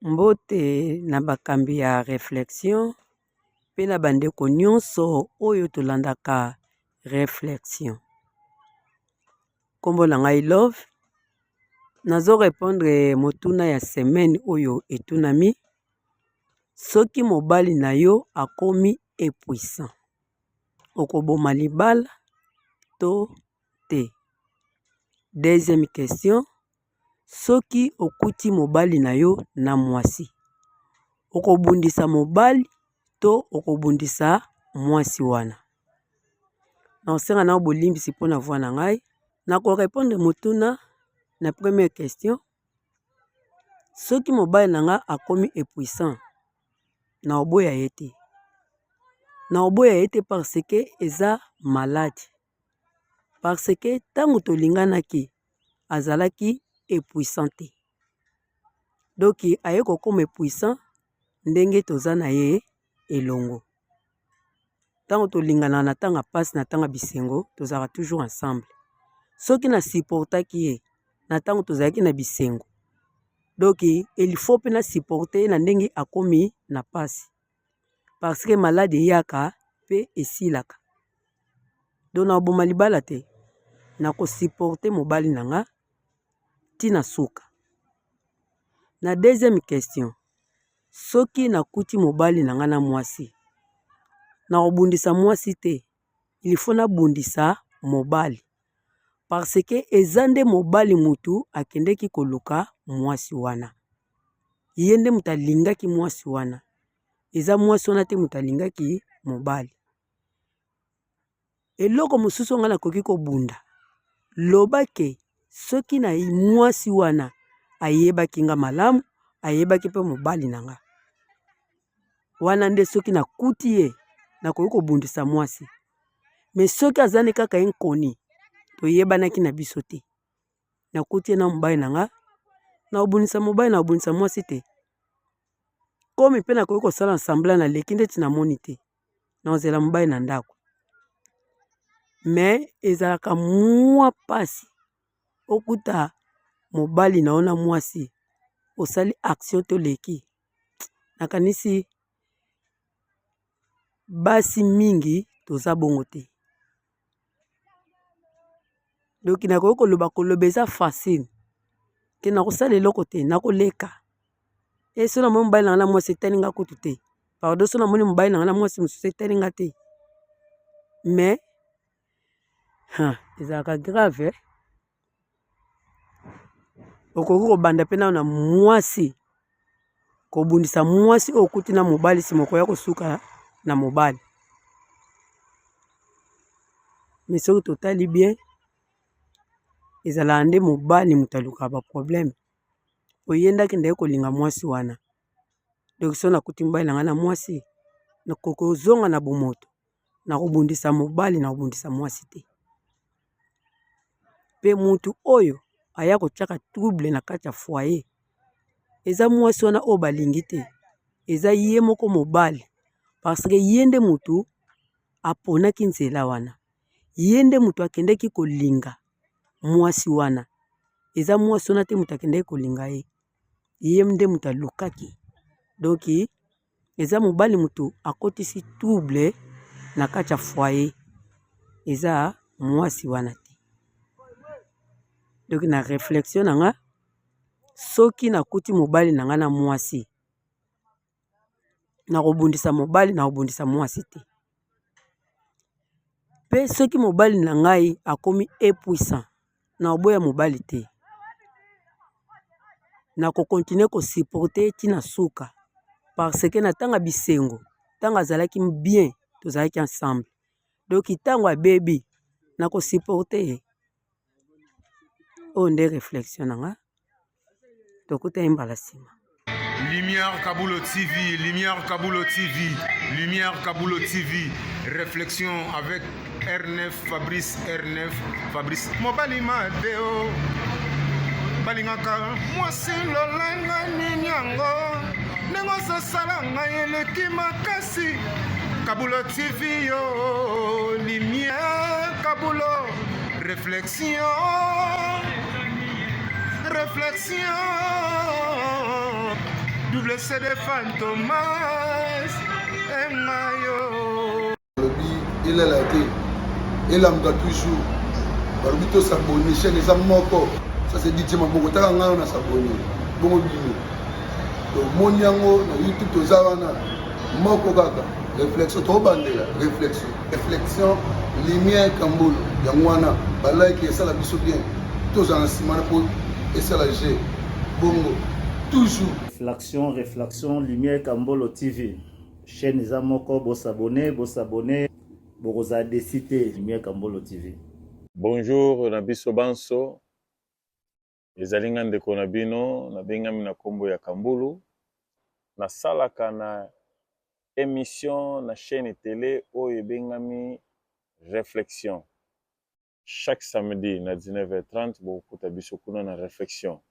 Mbote na bakambi ya réflexion pe na bandeko nyonso oyo tolandaka réflexion. Kombo na ngai Love nazo répondre motuna ya semaine oyo etunami soki mobali na yo akomi épuissant okoboma libala to te. Deuxième question, soki okuti mobali na yo na mwasi okobundisa mobali to okobundisa mwasi wana. Na osenga na bolimbisi mpona voix na ngai na ko répondre motuna na première question, soki mobali na nga akomi épuissant na oboya ye te. Na oboya ye te parce que eza malade, parce que ntango tolinganaki azalaki épuissant te. Donc aye kokoma épuissant ndenge toza na ye elongo. Ntango tolingana na tanga pasi na tanga bisengo tozalaka toujours ensemble. Soki na supportaki ye na ntango tozalaki na bisengo, donc il faut pe na supporter na ndenge akomi na pasi, parce que malade eyaka pe esilaka. Donc na oboma libala te, na ko supporter mobali na nga tina suka. Na deuxième question, soki nakuti mobali na nga na mwasi na obundisa mwasi te, il faut na bundisa mobali, parce que eza nde mobali mutu akendeki koluka mwasi wana. Ye nde mutu alingaki mwasi wana, eza mwasi wana te mutu alingaki mobali. Eloko mosusu nga nakoki kobunda lobake soki na mwasi wana ayebaki nga malamu, ayebaki pe mobali na nga wana nde soki nakuti ye nakoki kobundisa mwasi. Mais soki azani kaka nkoni toyebanaki na biso te, nakuti ye na mobali na nga na obundisa mobali na obundisa mwasi te. Komi pe nakoki kosala ensemble na leki ndeti na moni te na ozela mobali na ndako. Mais ezalaka mwa pasi okuta mobali na ona mwasi osali action to leki, nakanisi basi mingi toza bongo te. Donc nakoki koloba eza facile ke nakosala eloko te nakoleka. E so na moni mobali na nga na mwasi etali nga kutu te, pardon, so na moni mobali na nga na mwasi mosusu etali nga te. Mais ezalaka grave. Okoki kobanda pe na mwasi kobundisa mwasi okuti na mobali si moko ya kosuka na mobali. Mais soki totali bien ezala nde mobali mutu alukaka ba problème. Oyendaki ndaye kolinga mwasi wana. Donc so nakuti mobali na nga na mwasi nakozonga na bomoto na kobundisa mobali na kobundisa mwasi te. Pe mutu oyo aya kotiaka trouble na kati ya foyer eza mwasi wana oyo balingi te, eza ye moko mobali, parce que ye nde mutu aponaki nzela wana, ye nde mutu akendeki kolinga mwasi wana. Eza mwasi wana te mutu akendeki kolinga ye, ye nde mutu alukaki. Donc eza mobali mutu akotisi trouble na kati ya foyer, eza mwasi wana te. Donc na réflexion na nga, soki nakuti mobali na nga na mwasi na kobundisa mobali na kobundisa mwasi te. Pe soki mobali na ngai akomi épuissant na oboya mobali te, na ko continuer ko supporter tina suka, parce que na tanga bisengo tanga azalaki bien tozalaki ensemble. Donc tango abebi na ko supporter. Oh nde réflexion na nga tokuta imbala sima. Lumière Kabulo TV, Lumière Kabulo TV, Lumière Kabulo TV, réflexion avec R9 Fabrice, R9 Fabrice. Mobali Madeo, balingaka mwasi lolenga ninyango, nengo sasalanga eleki makasi. Kabulo TV yo, Lumière Kabulo, réflexion, réflexion. double CD Fantomas Engayo. Il est là, il a toujours. Barbito s'abonner, chaîne les amoko. Ça c'est DJ Maboko. T'as un an à s'abonner. Bon bino. Donc mon yango na YouTube to zawana. Moko kaka. Réflexion trop bandela. Réflexion. Lumière Kambolo. Yangwana. Balai qui est ça la biso bien. Tous en simana pour et ça la G. Bongo. Toujours. Réflexion, Lumière Kambolo TV. Chaîne les amoko, bo s'abonner. Boza décité Lumière Kambolo TV. Bonjour, Nabiso Banso. Ezali nga ndeko na bino, nabengami na kombo ya Kambulu. Nasalaka na émission na chaîne télé oyo ebengami Réflexion. Chaque samedi na 19h30 bokuta biso kuna na Réflexion.